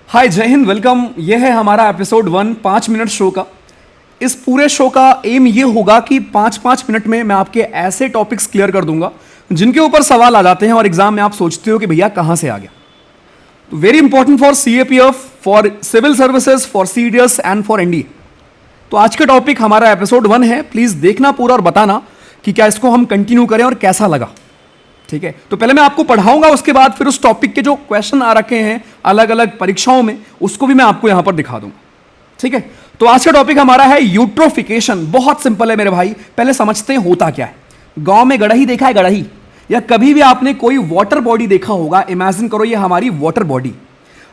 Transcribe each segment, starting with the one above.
हाय, जय हिंद, वेलकम। ये है हमारा एपिसोड 1 5 मिनट शो का। इस पूरे शो का एम ये होगा कि 5-5 मिनट में मैं आपके ऐसे टॉपिक्स क्लियर कर दूंगा जिनके ऊपर सवाल आ जाते हैं और एग्जाम में आप सोचते हो कि भैया कहां से आ गया। तो very important for CAPF, for civil services, for CDS and for NDA. तो आज का टॉपिक हमारा एपिसोड 1 है। प्लीज देखना पूरा और बताना कि क्या इसको हम कंटिन्यू करें और कैसा लगा। ठीक है, तो पहले मैं आपको पढ़ाऊंगा, उसके बाद फिर उस टॉपिक के जो क्वेश्चन आ रखे हैं अलग अलग परीक्षाओं में उसको भी मैं आपको यहां पर दिखा दूंगा। ठीक है, तो आज का टॉपिक हमारा है यूट्रोफिकेशन। बहुत सिंपल है मेरे भाई, पहले समझते हैं होता क्या है। गांव में गड़ही देखा है, गड़ही, या कभी भी आपने कोई वाटर बॉडी देखा होगा। इमेजिन करो ये हमारी वाटर बॉडी।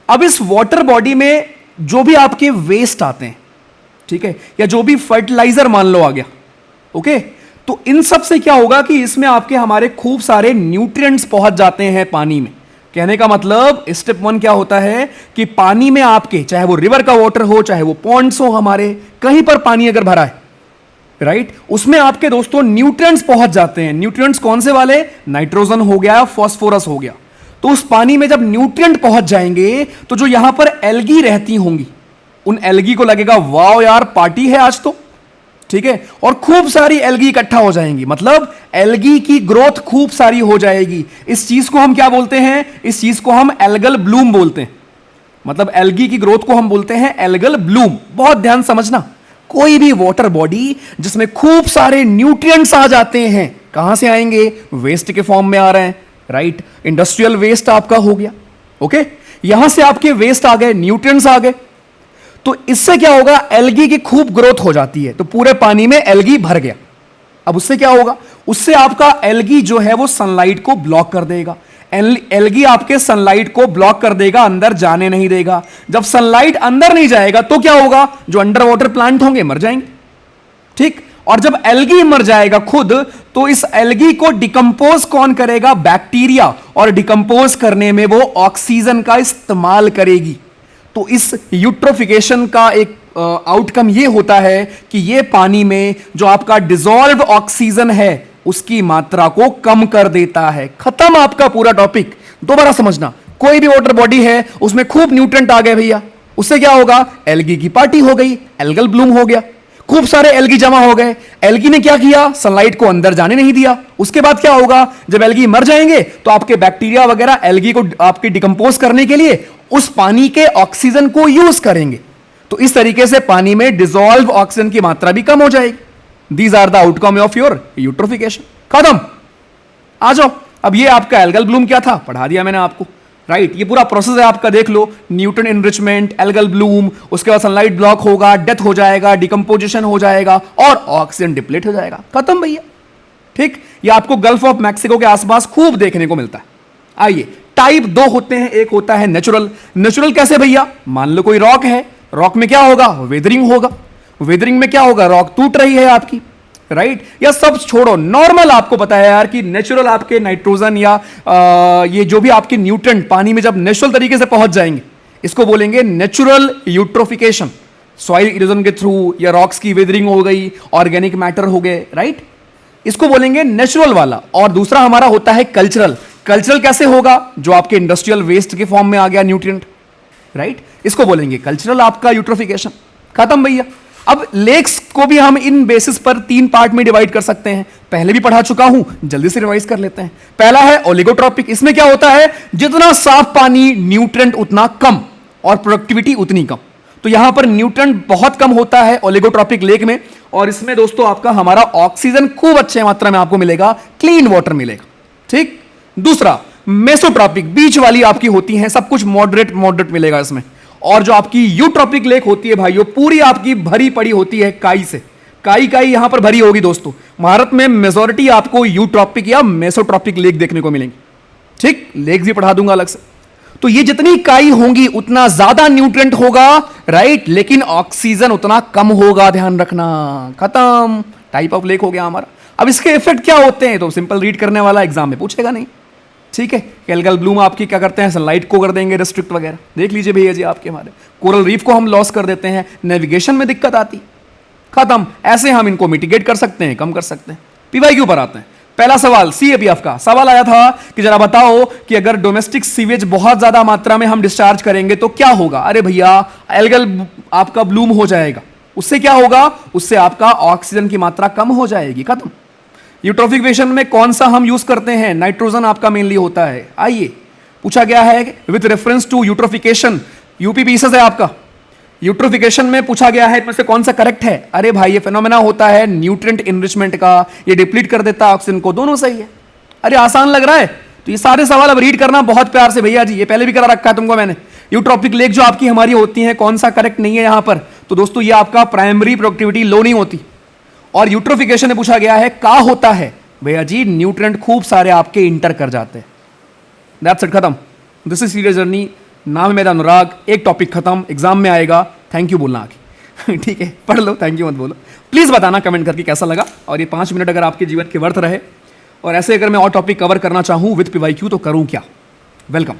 अब इस वाटर बॉडी में जो भी आपके वेस्ट आते हैं, ठीक है, या जो भी फर्टिलाइजर मान लो आ गया, ओके, तो इन सब से क्या होगा कि इसमें आपके हमारे खूब सारे न्यूट्रिएंट्स पहुंच जाते हैं पानी में। कहने का मतलब स्टेप 1 क्या होता है कि पानी में आपके, चाहे वो रिवर का वाटर हो, चाहे वो पॉन्ड्स हो, हमारे कहीं पर पानी अगर भरा है, राइट, उसमें आपके दोस्तों न्यूट्रिएंट्स पहुंच जाते हैं। न्यूट्रिएंट्स कौन से वाले? नाइट्रोजन हो गया, फास्फोरस हो गया। तो उस पानी में जब न्यूट्रिएंट पहुंच जाएंगे तो जो यहां पर एल्गी रहती होंगी, उन एल्गी को लगेगा वाओ यार पार्टी है आज तो, ठीक है, और खूब सारी एल्गी इकट्ठा हो जाएंगी। मतलब एल्गी की ग्रोथ खूब सारी हो जाएगी। इस चीज को हम क्या बोलते हैं? इस चीज को हम एल्गल ब्लूम बोलते हैं। मतलब एल्गी की ग्रोथ को हम बोलते हैं एल्गल ब्लूम। बहुत ध्यान समझना, कोई भी वाटर बॉडी जिसमें खूब सारे न्यूट्रिएंट्स आ जाते हैं, कहां से आएंगे? वेस्ट के फॉर्म में आ रहे हैं, राइट। इंडस्ट्रियल वेस्ट आपका हो गया, ओके, यहां से आपके वेस्ट आ गए, न्यूट्रिएंट्स आ गए, तो इससे क्या होगा? एल्गी की खूब ग्रोथ हो जाती है, तो पूरे पानी में एल्गी भर गया। अब उससे क्या होगा? उससे आपका एल्गी जो है वो सनलाइट को ब्लॉक कर देगा। एल्गी आपके सनलाइट को ब्लॉक कर देगा, अंदर जाने नहीं देगा। जब सनलाइट अंदर नहीं जाएगा तो क्या होगा? जो अंडर वाटर प्लांट होंगे मर जाएंगे, ठीक। और जब एल्गी मर जाएगा खुद, तो इस एल्गी को डिकम्पोज कौन करेगा? बैक्टीरिया। और डिकम्पोज करने में वो ऑक्सीजन का इस्तेमाल करेगी। तो इस यूट्रोफिकेशन का एक आउटकम ये होता है कि ये पानी में जो आपका डिसॉल्व ऑक्सीजन है उसकी मात्रा को कम कर देता है। खत्म आपका पूरा टॉपिक। दोबारा समझना, कोई भी वाटर बॉडी है उसमें खूब न्यूट्रिएंट आ गए भैया, उससे क्या होगा? एल्गी की पार्टी हो गई, एल्गल ब्लूम हो गया, खूब सारे एल्गी जमा हो गए। एल्गी ने क्या किया? सनलाइट को अंदर जाने नहीं दिया। उसके बाद क्या होगा? जब एल्गी मर जाएंगे तो आपके बैक्टीरिया वगैरह एल्गी को आपके डिकम्पोज करने के लिए उस पानी के ऑक्सीजन को यूज करेंगे। तो इस तरीके से पानी में डिसॉल्व ऑक्सीजन की मात्रा भी कम हो जाएगी। These are the outcome of your eutrophication. खत्म। आ जाओ, अब ये आपका एल्गल ब्लूम क्या था, पढ़ा दिया मैंने आपको, राइट। ये पूरा प्रोसेस है आपका, देख लो। न्यूट्रन एनरिचमेंट, एल्गल ब्लूम, उसके बाद सनलाइट ब्लॉक होगा, डेथ हो जाएगा, डिकम्पोजिशन हो जाएगा और ऑक्सीजन डिप्लीट हो जाएगा। खत्म भैया, ठीक। ये आपको गल्फ ऑफ मैक्सिको के आसपास खूब देखने को मिलता है। आइए, टाइप 2 होते हैं। एक होता है नेचुरल। नेचुरल कैसे भैया? मान लो कोई रॉक है, रॉक में क्या होगा? वेदरिंग होगा। वेदरिंग में क्या होगा? रॉक टूट रही है आपकी, राइट। या सब छोड़ो, नॉर्मल आपको पता है यार कि नेचुरल आपके नाइट्रोजन या ये जो भी आपके न्यूट्रिएंट पानी में जब नेचुरल तरीके से पहुंच जाएंगे, इसको बोलेंगे नेचुरल यूट्रोफिकेशन। सॉइल इरोजन के थ्रू या रॉक्स की वेदरिंग हो गई, ऑर्गेनिक मैटर हो गए, राइट, इसको बोलेंगे नेचुरल वाला। और दूसरा हमारा होता है कल्चरल। कल्चरल कैसे होगा? जो आपके इंडस्ट्रियल वेस्ट के फॉर्म में आ गया न्यूट्रिएंट, राइट, इसको बोलेंगे कल्चरल आपका यूट्रोफिकेशन। खत्म भैया। अब लेक्स को भी हम इन बेसिस पर 3 पार्ट में डिवाइड कर सकते हैं। पहले भी पढ़ा चुका हूं, जल्दी से रिवाइज कर लेते हैं। पहला है ओलिगोट्रॉपिक। इसमें क्या होता है? जितना साफ पानी, न्यूट्रिएंट उतना कम और प्रोडक्टिविटी उतनी कम। तो यहां पर न्यूट्रिएंट बहुत कम होता है ओलिगोट्रॉपिक लेक में, और इसमें दोस्तों आपका हमारा ऑक्सीजन खूब अच्छे मात्रा में आपको मिलेगा, क्लीन वाटर मिलेगा, ठीक। दूसरा मेसोट्रॉपिक, बीच वाली आपकी होती है, सब कुछ मॉडरेट मॉडरेट मिलेगा इसमें। और जो आपकी यूट्रॉपिक लेक होती है भाइयों, पूरी आपकी भरी पड़ी होती है काई से। काई काई यहां पर भरी होगी दोस्तों। भारत में मेजॉरिटी आपको यूट्रॉपिक या मेसोट्रॉपिक लेक देखने को मिलेंगी, ठीक। लेक भी पढ़ा दूंगा अलग से। तो ये जितनी काई होंगी उतना ज्यादा न्यूट्रिएंट होगा, राइट, लेकिन ऑक्सीजन उतना कम होगा, ध्यान रखना। खत्म, टाइप ऑफ लेक हो गया हमारा। अब इसके इफेक्ट क्या होते हैं? तो सिंपल रीड करने वाला एग्जाम में पूछेगा नहीं, ठीक है। एल्गल ब्लूम आपकी क्या करते हैं? सनलाइट को कर देंगे रिस्ट्रिक्ट वगैरह। देख लीजिए भैया जी, आपके हमारे कोरल रीफ को हम लॉस कर देते हैं, नेविगेशन में दिक्कत आती। खत्म। ऐसे हम इनको मिटिगेट कर सकते हैं, कम कर सकते हैं। पीवाईक्यू पर आते हैं। पहला सवाल सीएपीएफ का सवाल आया था कि जरा बताओ कि अगर डोमेस्टिक सीवेज बहुत ज्यादा मात्रा में हम डिस्चार्ज करेंगे तो क्या होगा। अरे भैया, एल्गल आपका ब्लूम हो जाएगा। उससे क्या होगा, उससे आपका ऑक्सीजन की मात्रा कम हो जाएगी, खत्म। यूट्रोफिकेशन में कौन सा हम यूज करते हैं, नाइट्रोजन आपका मेनली होता है। आइए, पूछा गया है विथ रेफरेंस टू यूट्रोफिकेशन, यूपी पीसेस है आपका। यूट्रोफिकेशन में पूछा गया है इसमें से कौन सा करेक्ट है। अरे भाई, ये फेनोमेना होता है न्यूट्रिएंट इनरिचमेंट का, ये डिप्लीट कर देता है ऑक्सीजन को, दोनों सही है। अरे आसान लग रहा है। तो ये सारे सवाल अब रीड करना बहुत प्यार से भैया जी, ये पहले भी करा रखा है तुमको मैंने। यूट्रोपिक लेक जो आपकी हमारी होती है, कौन सा करेक्ट नहीं है यहां पर। तो दोस्तों ये आपका प्राइमरी प्रोडक्टिविटी लो नहीं होती। और यूट्रोफिकेशन में पूछा गया है का होता है, भैया जी न्यूट्रिएंट खूब सारे आपके इंटर कर जाते हैं। दैट्स इट, खत्म। This is serious journey. नाम है मेरा अनुराग। एक टॉपिक खत्म, एग्जाम में आएगा। थैंक यू बोलना आगे ठीक है, पढ़ लो, थैंक यू मत बोलो। प्लीज बताना कमेंट करके कैसा लगा। और ये 5 मिनट अगर आपके जीवन के वर्थ रहे, और ऐसे अगर मैं और टॉपिक कवर करना चाहूं विद पीवाईक्यू तो करूं क्या। वेलकम।